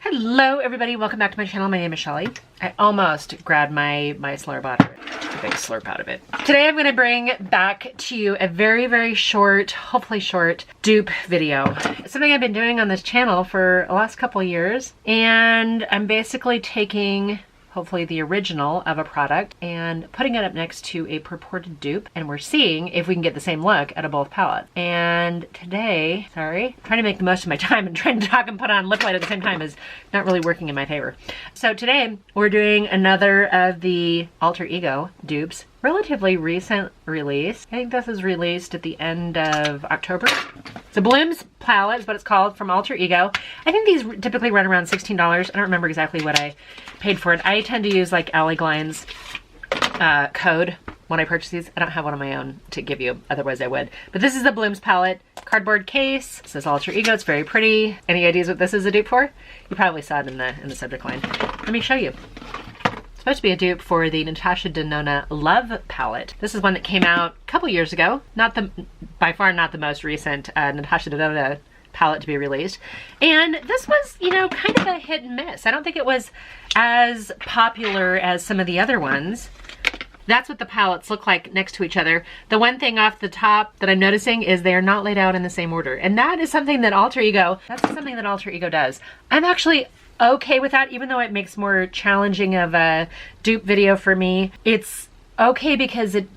Hello everybody, welcome back to my channel. My name is Shelly. I almost grabbed my slurp out of it. Took a big slurp out of it. Today I'm going to bring back to you a very short, hopefully short, dupe video. It's something I've been doing on this channel for the last couple years, and I'm basically taking hopefully the original of a product and putting it up next to a purported dupe, and we're seeing if we can get the same look out of both palettes. And today, sorry, trying to make the most of my time and trying to talk and put on lip light at the same time is not really working in my favor. So today we're doing another of the Alter Ego dupes. Relatively recent release. I think this is released at the end of October. It's a Blooms palette is what it's called, from Alter Ego. I think these typically run around $16. I don't remember exactly what I paid for it. I tend to use like Ally Glein's code when I purchase these. I don't have one of my own to give you, otherwise I would. But this is the Blooms palette. Cardboard case. It says Alter Ego. It's very pretty. Any ideas what this is a dupe for? You probably saw it in the subject line. Let me show you. Supposed to be a dupe for the Natasha Denona Love palette. This is one that came out a couple years ago. By far not the most recent Natasha Denona palette to be released. And this was, you know, kind of a hit and miss. I don't think it was as popular as some of the other ones. That's what the palettes look like next to each other. The one thing off the top that I'm noticing is they are not laid out in the same order. And that is something that Alter Ego does. I'm actually okay with that, even though it makes more challenging of a dupe video for me. It's okay because it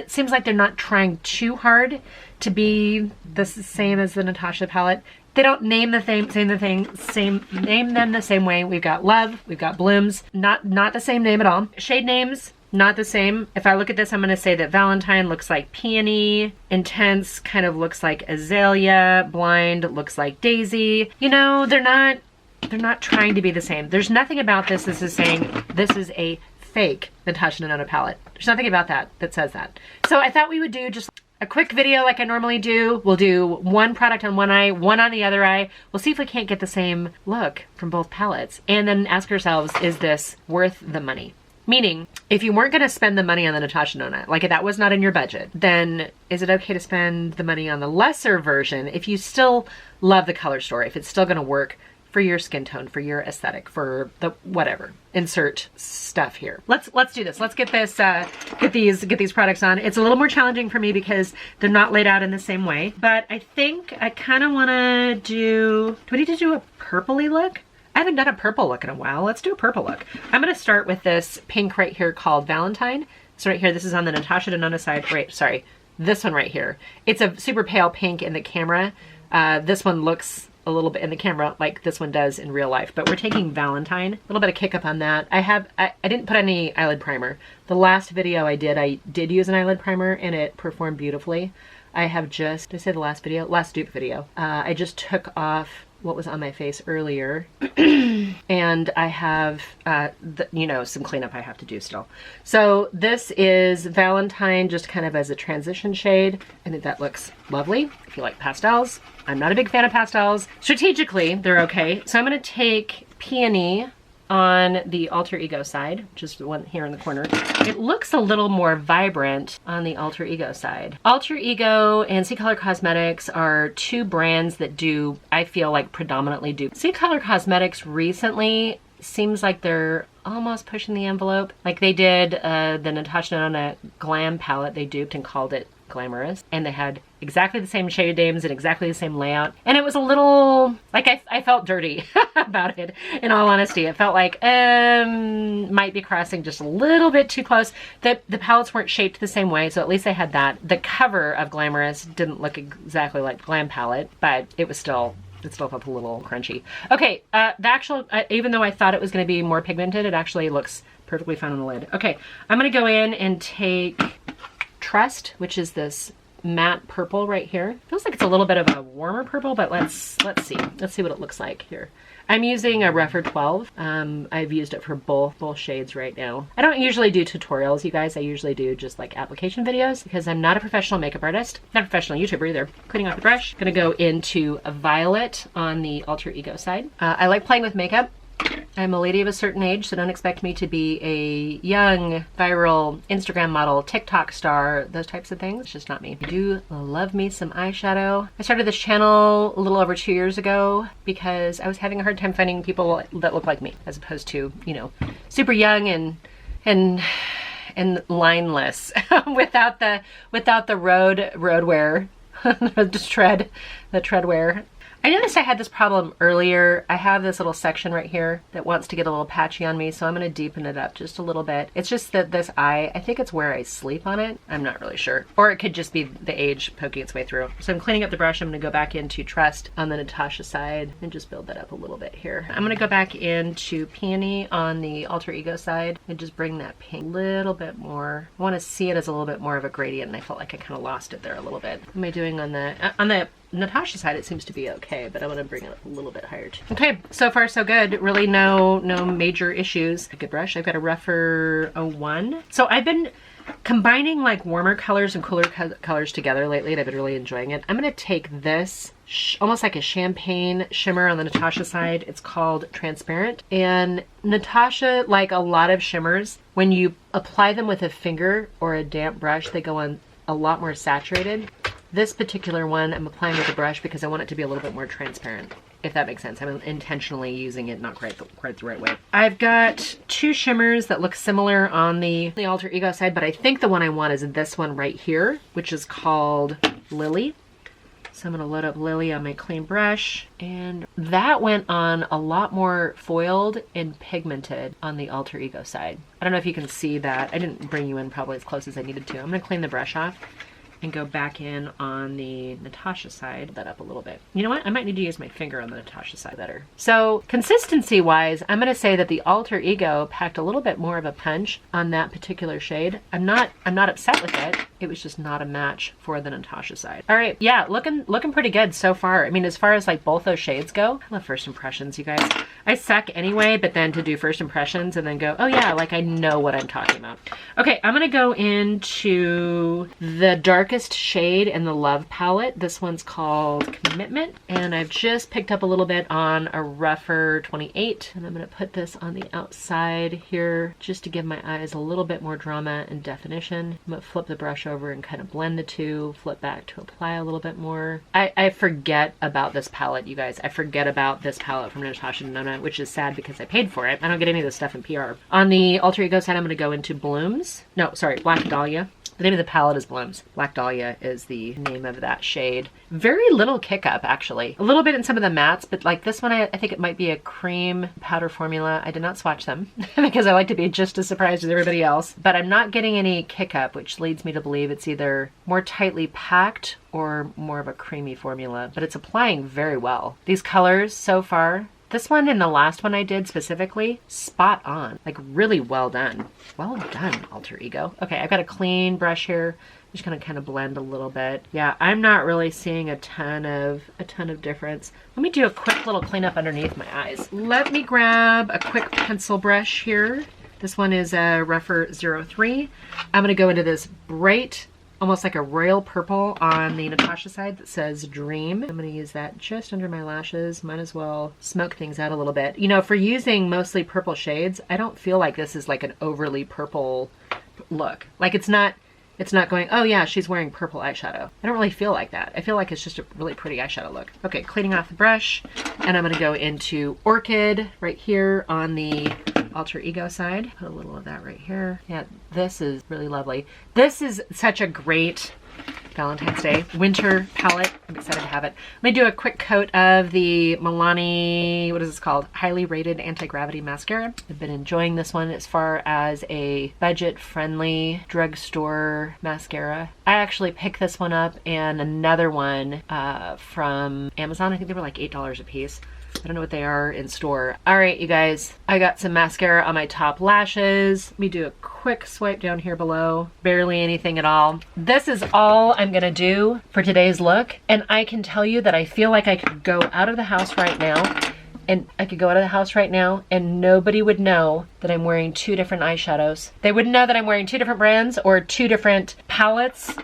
seems like they're not trying too hard to be the same as the Natasha palette. They don't name them the same way. We've got Love, we've got Blooms, not the same name at all. Shade names, not the same. If I look at this, I'm gonna say that Valentine looks like Peony, Intense kind of looks like Azalea, Blind looks like Daisy. You know, they're not trying to be the same. There's nothing about this that is saying this is a fake Natasha Denona palette. There's nothing about that says that. So I thought we would do just a quick video like I normally do. We'll do one product on one eye, one on the other eye. We'll see if we can't get the same look from both palettes. And then ask ourselves, is this worth the money? Meaning, if you weren't gonna spend the money on the Natasha Denona, like if that was not in your budget, then is it okay to spend the money on the lesser version if you still love the color story, if it's still gonna work for your skin tone, for your aesthetic, for the whatever. Insert stuff here. Let's do this. Let's get this get these products on. It's a little more challenging for me because they're not laid out in the same way. But I think I kind of want to do we need to do a purpley look? I haven't done a purple look in a while. Let's do a purple look. I'm going to start with this pink right here called Valentine. So right here, this is on the Natasha Denona side. Right, sorry, this one right here. It's a super pale pink in the camera. This one looks a little bit in the camera like this one does in real life, but we're taking Valentine. A little bit of kick up on that. I didn't put any eyelid primer. The last video I did use an eyelid primer and it performed beautifully. I have just, did I say the last video? Last dupe video. I just took off what was on my face earlier and I have you know, some cleanup I have to do still. So this is Valentine, just kind of as a transition shade. I think that looks lovely if you like pastels. I'm not a big fan of pastels. Strategically, they're okay. So I'm gonna take Peony on the Alter Ego side, which is the one here in the corner. It looks a little more vibrant on the Alter Ego side. Alter Ego and C Color Cosmetics are two brands that do, I feel like, predominantly dupe. C Color Cosmetics recently seems like they're almost pushing the envelope. Like they did the Natasha Denona Glam palette, they duped and called it Glamorous, and they had exactly the same shade names and exactly the same layout, and it was a little like I felt dirty about it. In all honesty, it felt like might be crossing just a little bit too close. The palettes weren't shaped the same way, so at least they had that. The cover of Glamorous didn't look exactly like Glam palette, but it still felt a little crunchy. Okay, the actual even though I thought it was going to be more pigmented, it actually looks perfectly fine on the lid. Okay, I'm going to go in and take Trust, which is this matte purple right here. Feels like it's a little bit of a warmer purple, but let's see. Let's see what it looks like here. I'm using a Refer 12. I've used it for both shades right now. I don't usually do tutorials, you guys. I usually do just like application videos because I'm not a professional makeup artist, not a professional YouTuber either. Cleaning off the brush. Gonna go into a Violet on the Alter Ego side. I like playing with makeup. I'm a lady of a certain age, so don't expect me to be a young, viral Instagram model, TikTok star, those types of things. It's just not me. I do love me some eyeshadow. I started this channel a little over 2 years ago because I was having a hard time finding people that look like me, as opposed to, you know, super young and lineless without the road wear, the tread wear. I noticed I had this problem earlier. I have this little section right here that wants to get a little patchy on me, so I'm going to deepen it up just a little bit. It's just that this eye, I think it's where I sleep on it. I'm not really sure. Or it could just be the age poking its way through. So I'm cleaning up the brush. I'm going to go back into Trust on the Natasha side and just build that up a little bit here. I'm going to go back into Peony on the Alter Ego side and just bring that pink a little bit more. I want to see it as a little bit more of a gradient, and I felt like I kind of lost it there a little bit. What am I doing on the Natasha side? It seems to be okay, but I want to bring it up a little bit higher too. Okay, so far so good. Really no major issues. A good brush. I've got a rougher 01. So I've been combining like warmer colors and cooler colors together lately, and I've been really enjoying it. I'm going to take this almost like a champagne shimmer on the Natasha side. It's called Transparent. And Natasha, like a lot of shimmers, when you apply them with a finger or a damp brush, they go on a lot more saturated. This particular one I'm applying with a brush because I want it to be a little bit more transparent, if that makes sense. I'm intentionally using it not quite the right way. I've got two shimmers that look similar on the Alter Ego side, but I think the one I want is this one right here, which is called Lily. So I'm going to load up Lily on my clean brush, and that went on a lot more foiled and pigmented on the Alter Ego side. I don't know if you can see that. I didn't bring you in probably as close as I needed to. I'm going to clean the brush off and go back in on the Natasha side, that up a little bit. You know what? I might need to use my finger on the Natasha side better. So consistency wise, I'm gonna say that the Alter Ego packed a little bit more of a punch on that particular shade. I'm not upset with it. It was just not a match for the Natasha side. All right, yeah, looking pretty good so far. I mean, as far as like both those shades go, I love first impressions, you guys. I suck anyway, but then to do first impressions and then go, oh yeah, like I know what I'm talking about. Okay, I'm gonna go into the darkest shade in the Love palette. This one's called Commitment, and I've just picked up a little bit on a rougher 28, and I'm gonna put this on the outside here just to give my eyes a little bit more drama and definition. I'm gonna flip the brush over and kind of blend the two, flip back to apply a little bit more. I forget about this palette, you guys. I forget about this palette from Natasha Denona, which is sad because I paid for it. I don't get any of this stuff in PR. On the Alter Ego side, I'm gonna go into Blooms. No, sorry, Black Dahlia. The name of the palette is Blooms. Black Dahlia is the name of that shade. Very little kick up, actually. A little bit in some of the mattes, but like this one, I think it might be a cream powder formula. I did not swatch them because I like to be just as surprised as everybody else. But I'm not getting any kick up, which leads me to believe it's either more tightly packed or more of a creamy formula, but it's applying very well. These colors so far, this one and the last one I did specifically, spot on. Like really well done. Well done, Alter Ego. Okay, I've got a clean brush here. I'm just gonna kind of blend a little bit. Yeah, I'm not really seeing a ton of difference. Let me do a quick little cleanup underneath my eyes. Let me grab a quick pencil brush here. This one is a rougher 03. I'm gonna go into this bright, almost like a royal purple on the Natasha side that says Dream. I'm gonna use that just under my lashes. Might as well smoke things out a little bit. You know, for using mostly purple shades, I don't feel like this is like an overly purple look. Like it's not going, oh yeah, she's wearing purple eyeshadow. I don't really feel like that. I feel like it's just a really pretty eyeshadow look. Okay, cleaning off the brush, and I'm gonna go into Orchid right here on the Alter Ego side. Put a little of that right here. Yeah, this is really lovely. This is such a great Valentine's Day winter palette. I'm excited to have it. Let me do a quick coat of the Milani, what is this called? Highly Rated Anti-Gravity Mascara. I've been enjoying this one as far as a budget-friendly drugstore mascara. I actually picked this one up and another one from Amazon. I think they were like $8 a piece. I don't know what they are in store. All right, you guys, I got some mascara on my top lashes. Let me do a quick swipe down here below. Barely anything at all. This is all I'm gonna do for today's look. And I can tell you that I feel like I could go out of the house right now and nobody would know that I'm wearing two different eyeshadows. They wouldn't know that I'm wearing two different brands or two different palettes,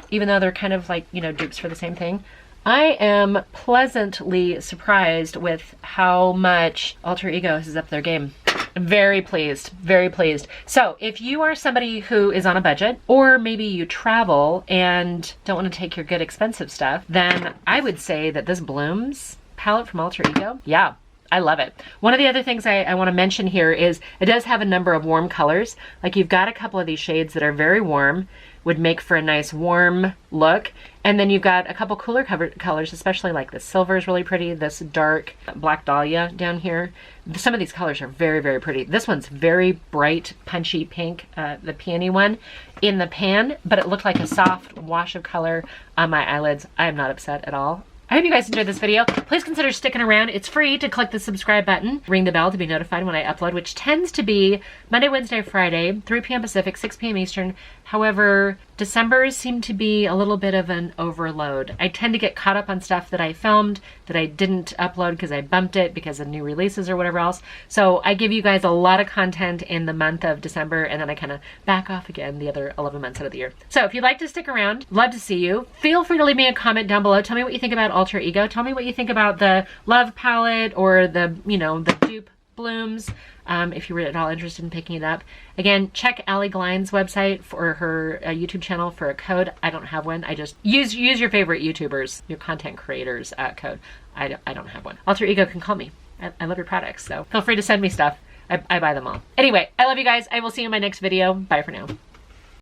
even though they're kind of like, you know, dupes for the same thing. I am pleasantly surprised with how much Alter Ego has upped their game. Very pleased, very pleased. So if you are somebody who is on a budget, or maybe you travel and don't want to take your good expensive stuff, then I would say that this Blooms palette from Alter Ego, yeah, I love it. One of the other things I want to mention here is it does have a number of warm colors. Like you've got a couple of these shades that are very warm, would make for a nice warm look. And then you've got a couple cooler colors, especially like this silver is really pretty, this dark black dahlia down here. Some of these colors are very, very pretty. This one's very bright, punchy pink, the peony one in the pan, but it looked like a soft wash of color on my eyelids. I am not upset at all. I hope you guys enjoyed this video. Please consider sticking around. It's free to click the subscribe button, ring the bell to be notified when I upload, which tends to be Monday, Wednesday, Friday, 3 p.m. Pacific, 6 p.m. Eastern. However, December's seem to be a little bit of an overload. I tend to get caught up on stuff that I filmed that I didn't upload because I bumped it because of new releases or whatever else. So I give you guys a lot of content in the month of December, and then I kind of back off again the other 11 months out of the year. So if you'd like to stick around, love to see you. Feel free to leave me a comment down below. Tell me what you think about Alter Ego. Tell me what you think about the Love palette or the, you know, the Dupe Blooms. If you were at all interested in picking it up. Again, check Allie Glein's website for her YouTube channel for a code. I don't have one. I just use your favorite YouTubers, your content creators code. I don't have one. Alter Ego can call me. I love your products, so feel free to send me stuff. I buy them all. Anyway, I love you guys. I will see you in my next video. Bye for now.